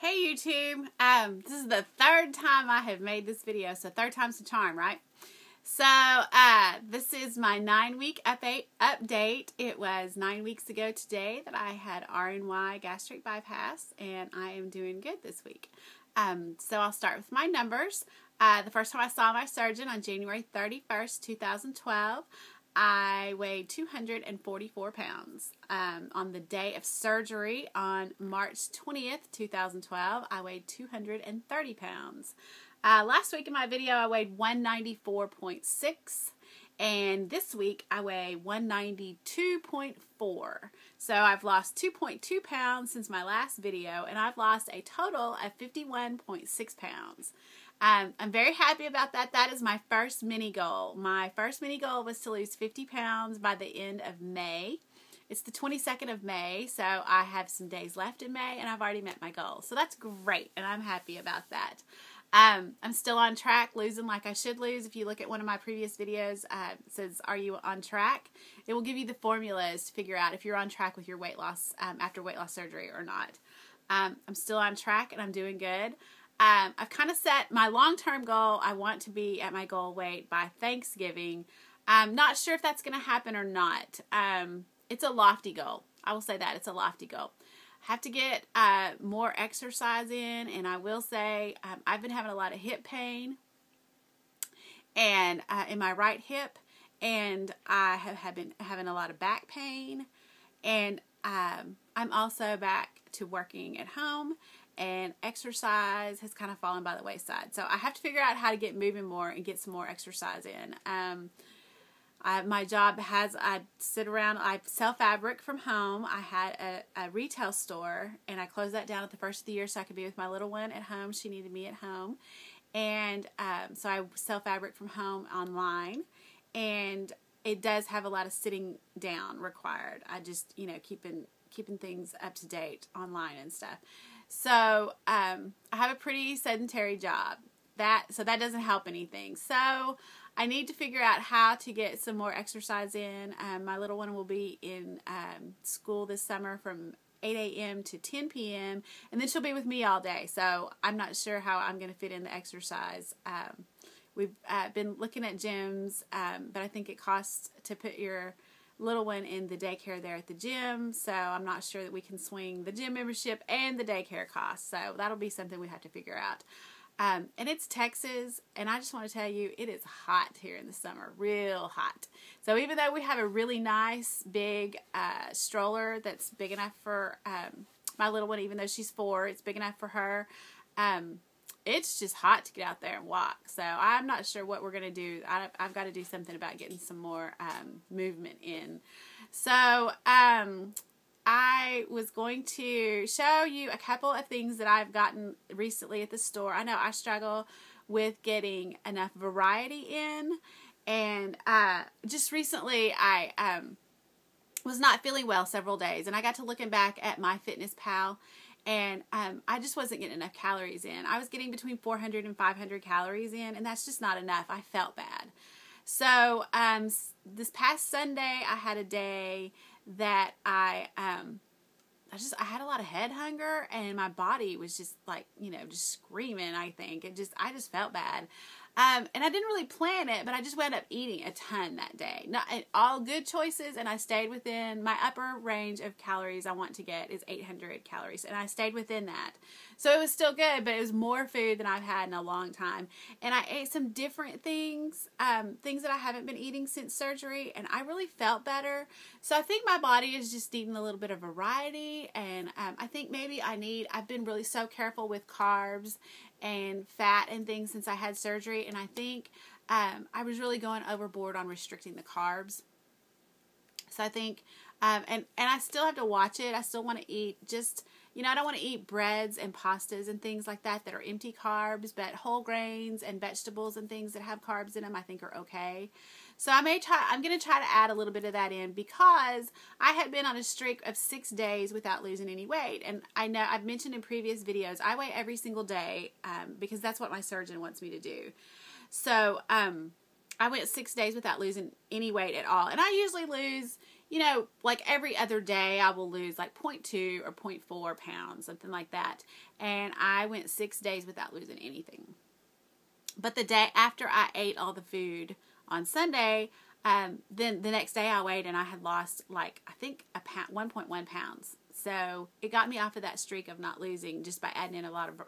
Hey YouTube, this is the third time I have made this video, so third time's the charm, right? So, this is my 9-week update. It was 9 weeks ago today that I had RNY Gastric Bypass, and I am doing good this week. So I'll start with my numbers. The first time I saw my surgeon on January 31st, 2012, I weighed 244 pounds. On the day of surgery on March 20th, 2012, I weighed 230 pounds. Last week in my video, I weighed 194.6, and this week I weigh 192.4. So I've lost 2.2 pounds since my last video, and I've lost a total of 51.6 pounds. I'm very happy about that. That is my first mini goal. My first mini goal was to lose 50 pounds by the end of May. It's the 22nd of May, so I have some days left in May, and I've already met my goal. So that's great, and I'm happy about that. I'm still on track, losing like I should lose. If you look at one of my previous videos, it says, "Are you on track?" It will give you the formulas to figure out if you're on track with your weight loss after weight loss surgery or not. I'm still on track, and I'm doing good. I've kind of set my long-term goal. I want to be at my goal weight by Thanksgiving. I'm not sure if that's going to happen or not. It's a lofty goal. I will say that. It's a lofty goal. I have to get more exercise in, and I will say I've been having a lot of hip pain and in my right hip, and I have been having a lot of back pain, and I'm also back to working at home, and exercise has kind of fallen by the wayside. So I have to figure out how to get moving more and get some more exercise in. My job has, I sit around, I sell fabric from home. I had a retail store, and I closed that down at the first of the year so I could be with my little one at home. She needed me at home. And so I sell fabric from home online, and it does have a lot of sitting down required. I just, keeping things up to date online and stuff. So I have a pretty sedentary job. So that doesn't help anything. So I need to figure out how to get some more exercise in. My little one will be in school this summer from 8 a.m. to 10 p.m. and then she'll be with me all day. So I'm not sure how I'm going to fit in the exercise. We've been looking at gyms, but I think it costs to put your little one in the daycare there at the gym, so I'm not sure that we can swing the gym membership and the daycare costs, so that'll be something we have to figure out. And it's Texas, and I just want to tell you, it is hot here in the summer, real hot. So even though we have a really nice big stroller that's big enough for my little one, even though she's 4, it's big enough for her, it's just hot to get out there and walk. So I'm not sure what we're going to do. I've got to do something about getting some more movement in. So I was going to show you a couple of things that I've gotten recently at the store. I know I struggle with getting enough variety in. And just recently I was not feeling well several days. And I got to looking back at MyFitnessPal. And I just wasn't getting enough calories in. I was getting between 400 and 500 calories in, and that's just not enough. I felt bad. So this past Sunday, I had a day that I had a lot of head hunger, and my body was just like, just screaming, I think. I just felt bad. And I didn't really plan it, but I just wound up eating a ton that day. All good choices, and I stayed within my upper range of calories I want to get is 800 calories, and I stayed within that. So it was still good, but it was more food than I've had in a long time. And I ate some different things, things that I haven't been eating since surgery, and I really felt better. So I think my body is just needing a little bit of variety, and I think maybe I've been really so careful with carbs and fat and things since I had surgery, and I think I was really going overboard on restricting the carbs. So I think, and I still have to watch it. I still want to eat just, I don't want to eat breads and pastas and things like that are empty carbs, but whole grains and vegetables and things that have carbs in them I think are okay. So I'm going to try to add a little bit of that in because I had been on a streak of 6 days without losing any weight. And I know I've mentioned in previous videos, I weigh every single day because that's what my surgeon wants me to do. So I went 6 days without losing any weight at all. And I usually lose, you know, like every other day I will lose like 0.2 or 0.4 pounds, something like that. And I went 6 days without losing anything. But the day after I ate all the food on Sunday, then the next day I weighed and I had lost like, I think 1.1 pounds. So it got me off of that streak of not losing just by adding in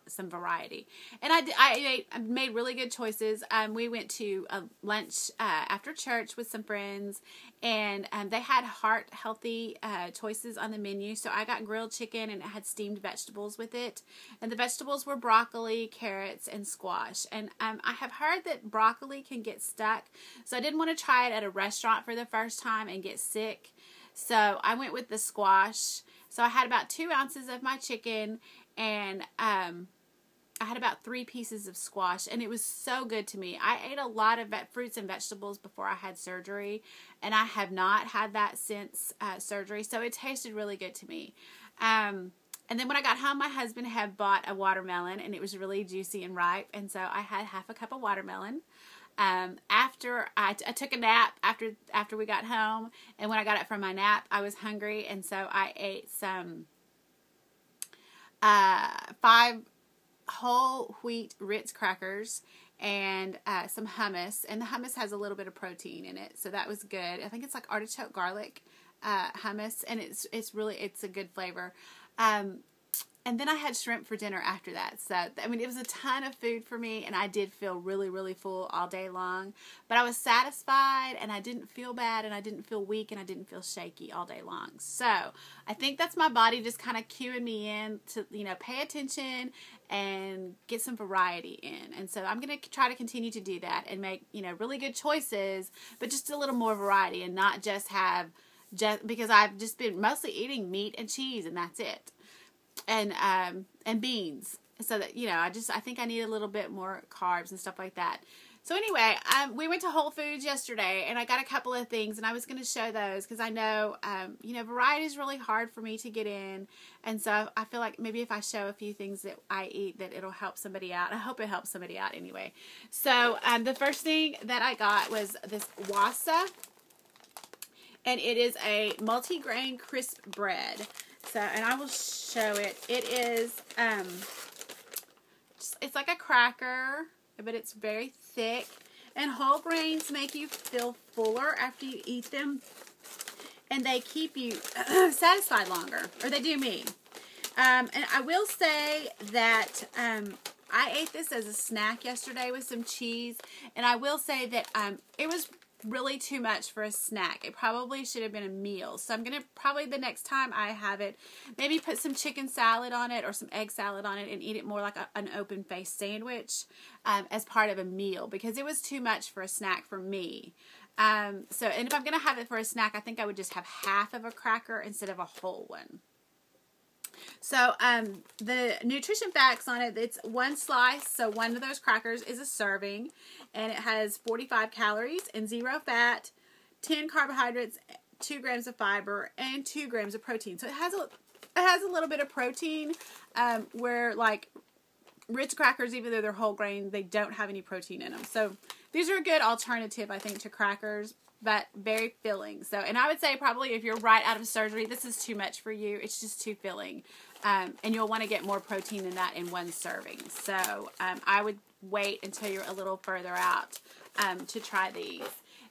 some variety. And I made really good choices. We went to a lunch after church with some friends, and they had heart healthy choices on the menu. So I got grilled chicken, and it had steamed vegetables with it. And the vegetables were broccoli, carrots, and squash. And I have heard that broccoli can get stuck. So I didn't want to try it at a restaurant for the first time and get sick. So I went with the squash. So I had about 2 ounces of my chicken, and I had about 3 pieces of squash, and it was so good to me. I ate a lot of fruits and vegetables before I had surgery, and I have not had that since surgery, so it tasted really good to me. And then when I got home, my husband had bought a watermelon, and it was really juicy and ripe, and so I had half a cup of watermelon. After I took a nap after we got home, and when I got up from my nap, I was hungry, and so I ate some 5 whole wheat Ritz crackers and some hummus, and the hummus has a little bit of protein in it, so that was good. I think it's like artichoke garlic hummus, and it's a good flavor. And then I had shrimp for dinner after that. So, I mean, it was a ton of food for me, and I did feel really, really full all day long. But I was satisfied, and I didn't feel bad, and I didn't feel weak, and I didn't feel shaky all day long. So, I think that's my body just kind of cueing me in to, you know, pay attention and get some variety in. And so, I'm going to try to continue to do that and make, you know, really good choices, but just a little more variety and not just have, because I've just been mostly eating meat and cheese, and that's it. And beans, so that, you know, I think I need a little bit more carbs and stuff like that. So anyway, we went to Whole Foods yesterday, and I got a couple of things, and I was going to show those because I know, you know, variety is really hard for me to get in, and so I feel like maybe if I show a few things that I eat, that it'll help somebody out. I hope it helps somebody out anyway. So the first thing that I got was this wasa, and it is a multi-grain crisp bread. So, and I will show it. It is, it's like a cracker, but it's very thick. And whole grains make you feel fuller after you eat them. And they keep you satisfied longer. Or they do me. And I will say that I ate this as a snack yesterday with some cheese. And I will say that it was really too much for a snack. It probably should have been a meal. So I'm going to probably the next time I have it, maybe put some chicken salad on it or some egg salad on it and eat it more like an open-faced sandwich as part of a meal, because it was too much for a snack for me. And if I'm going to have it for a snack, I think I would just have half of a cracker instead of a whole one. So, the nutrition facts on it, it's 1 slice, so one of those crackers is a serving, and it has 45 calories and 0 fat, 10 carbohydrates, 2 grams of fiber, and 2 grams of protein. So it has a little bit of protein, where like Ritz crackers, even though they're whole grain, they don't have any protein in them. So these are a good alternative, I think, to crackers, but very filling. So, and I would say probably if you're right out of surgery, this is too much for you. It's just too filling. And you'll want to get more protein than that in 1 serving. So, I would wait until you're a little further out to try these.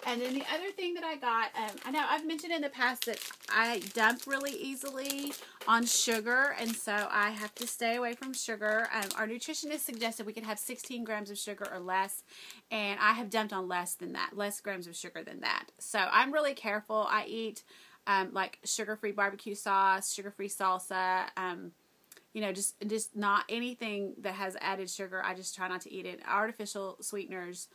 And then the other thing that I got, I know I've mentioned in the past that I dump really easily on sugar, and so I have to stay away from sugar. Our nutritionist suggested we could have 16 grams of sugar or less, and I have dumped on less than that, less grams of sugar than that. So I'm really careful. I eat like sugar-free barbecue sauce, sugar-free salsa, you know, just not anything that has added sugar. I just try not to eat it. Artificial sweeteners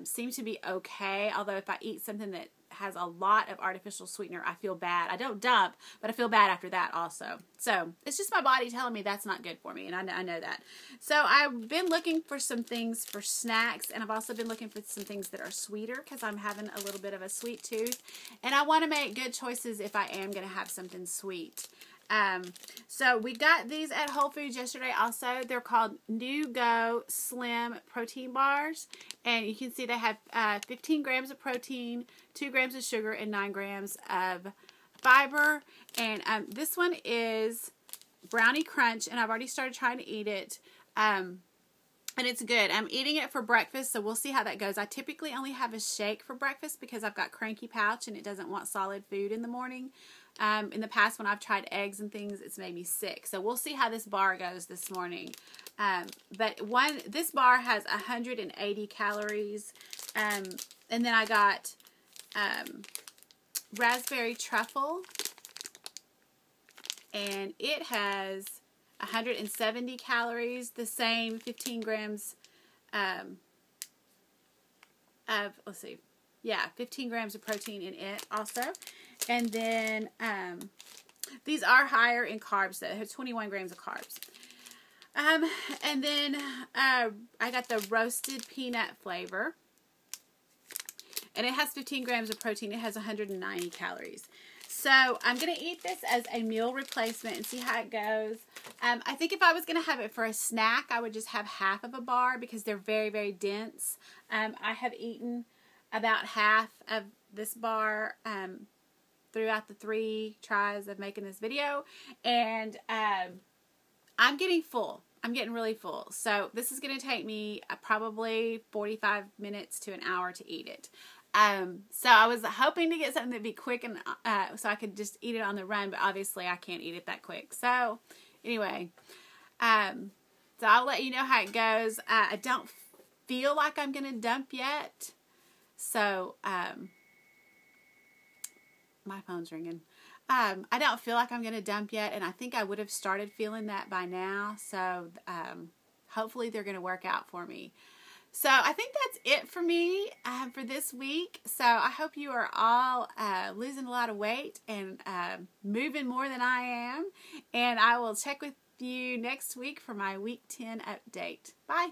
seem to be okay, although if I eat something that has a lot of artificial sweetener, I feel bad. I don't dump, but I feel bad after that also. So it's just my body telling me that's not good for me, and I know that. So I've been looking for some things for snacks, and I've also been looking for some things that are sweeter because I'm having a little bit of a sweet tooth, and I want to make good choices if I am going to have something sweet. So we got these at Whole Foods yesterday also. They're called New Go Slim Protein Bars. And you can see they have 15 grams of protein, 2 grams of sugar, and 9 grams of fiber. And this one is Brownie Crunch, and I've already started trying to eat it. And it's good. I'm eating it for breakfast, so we'll see how that goes. I typically only have a shake for breakfast because I've got cranky pouch and it doesn't want solid food in the morning. In the past, when I've tried eggs and things, it's made me sick. So we'll see how this bar goes this morning. But this bar has 180 calories. And then I got raspberry truffle, and it has 170 calories, the same 15 grams of, 15 grams of protein in it also. And then these are higher in carbs, though. They have 21 grams of carbs. And then I got the roasted peanut flavor, and it has 15 grams of protein. It has 190 calories. So I'm going to eat this as a meal replacement and see how it goes. I think if I was going to have it for a snack, I would just have half of a bar because they're very, very dense. I have eaten about half of this bar throughout the 3 tries of making this video. And I'm getting full. I'm getting really full. So this is going to take me probably 45 minutes to an hour to eat it. So I was hoping to get something that'd be quick and so I could just eat it on the run, but obviously I can't eat it that quick. So anyway, so I'll let you know how it goes. I don't feel like I'm going to dump yet. So, my phone's ringing. I don't feel like I'm going to dump yet, and I think I would have started feeling that by now. So, hopefully they're going to work out for me. So I think that's it for me for this week. So I hope you are all losing a lot of weight and moving more than I am. And I will check with you next week for my week 10 update. Bye.